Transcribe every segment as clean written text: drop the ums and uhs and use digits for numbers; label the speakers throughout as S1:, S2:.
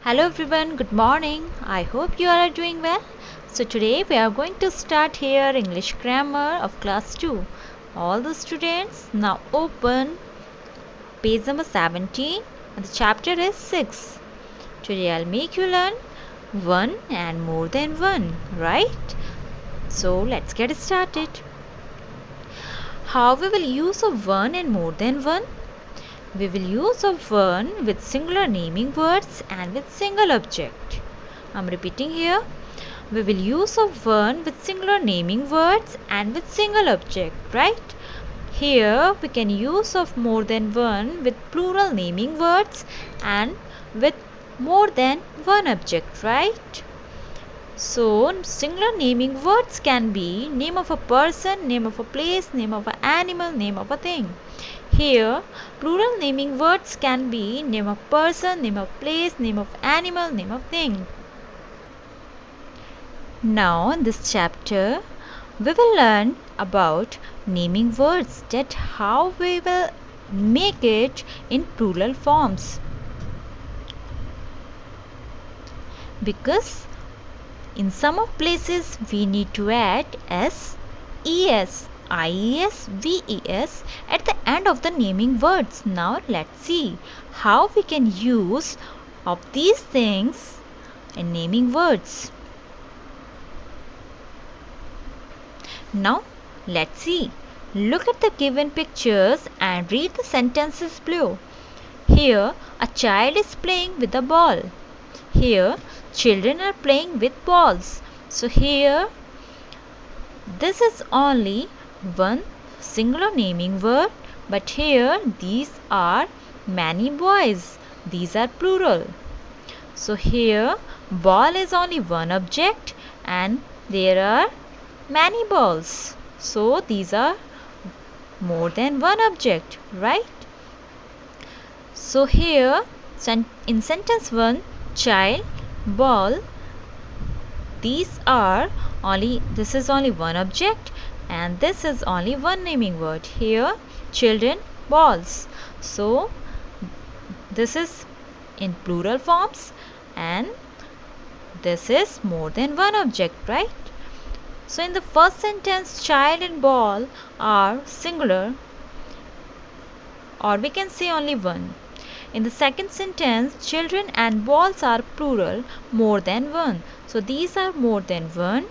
S1: Hello everyone, good morning. I hope you are doing well. So today we are going to start here English grammar of class 2. All the students now open page number 17 and the chapter is 6. Today I'll make you learn one and more than one, right? So let's get started. How we will use a one and more than one? We will use a one with singular naming words and with single object. I'm repeating here. We will use a one with singular naming words and with single object, right? Here we can use of more than one with plural naming words and with more than one object, right? So singular naming words can be name of a person, name of a place, name of an animal, name of a thing. Here, plural naming words can be name of person, name of place, name of animal, name of thing. Now, in this chapter, we will learn about naming words, that how we will make it in plural forms. Because in some of places we need to add s, es, ies, ves at the end of the naming words. Now let's see how we can use of these things in naming words. Now let's see. Look at the given pictures and read the sentences below. Here a child is playing with a ball. Here children are playing with balls. So here this is only one singular naming word, but here these are many boys. These are plural. So here ball is only one object and there are many balls. So these are more than one object, right? So here in sentence 1, child, ball, this is only one object and this is only one naming word. Here children, balls. So this is in plural forms and this is more than one object, right? So in the first sentence, child and ball are singular, or we can say only one. In the second sentence, children and balls are plural, more than one. So these are more than one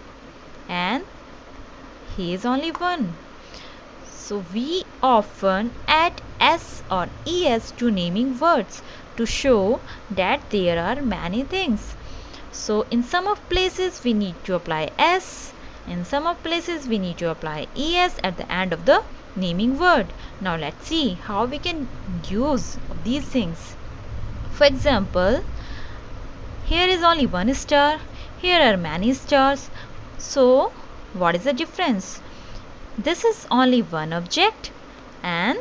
S1: and he is only one. So we often add s or es to naming words to show that there are many things. So in some of places we need to apply s, in some of places we need to apply es at the end of the naming word. Now let's see how we can use these things. For example, here is only one star, here are many stars. So what is the difference? This is only one object and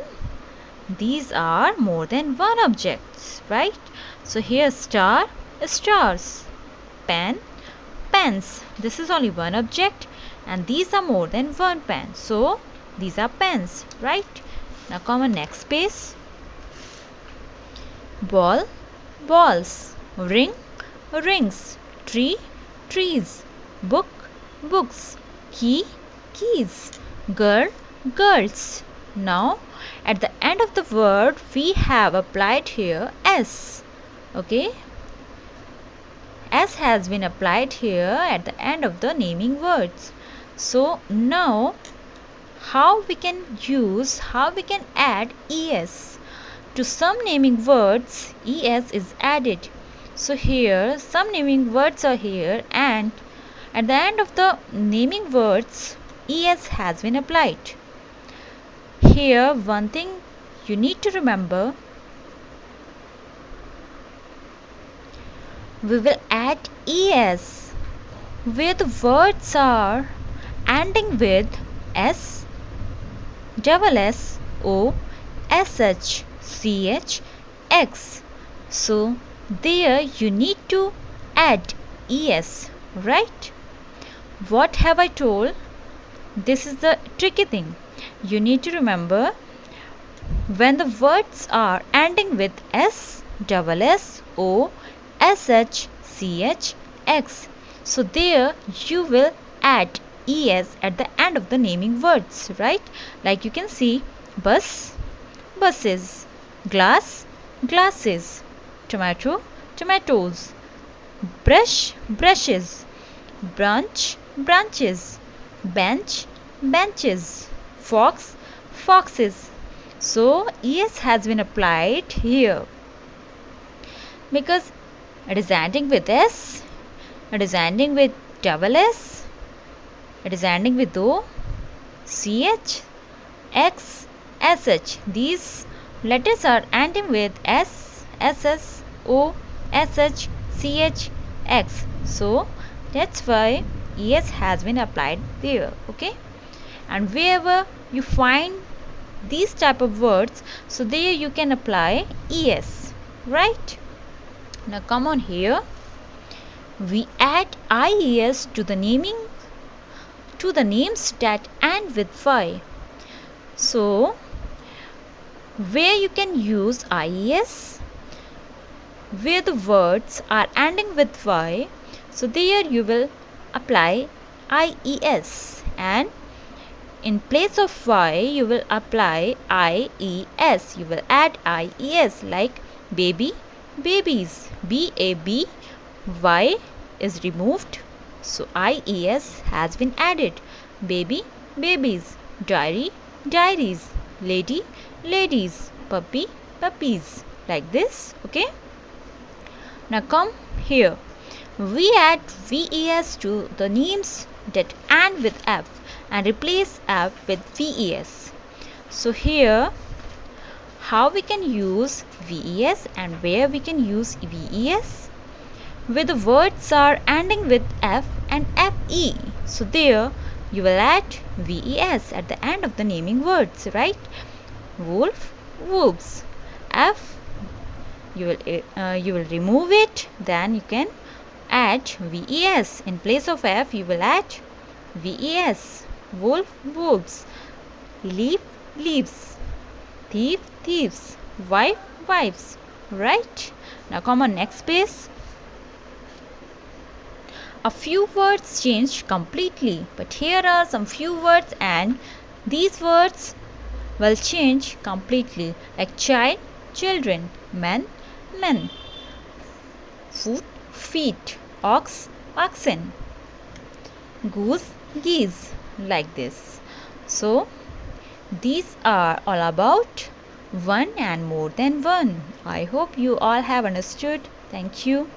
S1: these are more than one objects, right? So here star, stars, pen, pens. This is only one object and these are more than one pen. So these are pens, right? Now come on next page. Ball, balls, ring, rings, tree, trees, book, books, key, keys, girl, girls. Now at the end of the word we have applied here s. Okay, s has been applied here at the end of the naming words. So now how we can add es to some naming words. Es is added. So here some naming words are here and at the end of the naming words es has been applied. Here one thing you need to remember, we will add es where the words are ending with s, double s, o, sh, ch, x. So there you need to add es, right? What have I told? This is the tricky thing. You need to remember when the words are ending with s, double s, o, SHCHX. So there you will add ES at the end of the naming words, right? Like you can see bus, buses, glass, glasses, tomato, tomatoes, brush, brushes, branch, branches, bench, benches, fox, foxes. So ES has been applied here because it is ending with S, it is ending with double S, it is ending with O, CH, X, SH. These letters are ending with S, SS, O, SH, CH, X. So that's why ES has been applied there. Okay, and wherever you find these type of words, so there you can apply ES, right? Now come on here. We add IES to the names that end with Y. So where you can use IES, where the words are ending with Y, so there you will apply IES, and in place of Y you will apply IES. You will add IES, like baby, babies. BAB, Y is removed, so IES has been added. Baby, babies. Diary, diaries. Lady, ladies. Puppy, puppies. Like this. Okay. Now come here. We add VES to the names that end with F and replace F with VES. So here how we can use VES and where we can use VES? Where the words are ending with F and FE. So there you will add VES at the end of the naming words, right? Wolf, wolves. F, you will remove it, then you can add VES. In place of F you will add VES. Wolf, wolves. Leaf, leaves. Thief, thieves. Wife, wives. Right? Now come on next page. A few words changed completely, but here are some few words and these words will change completely, like child, children, man, men, foot, feet, ox, oxen, goose, geese, like this. So these are all about one and more than one. I hope you all have understood. Thank you.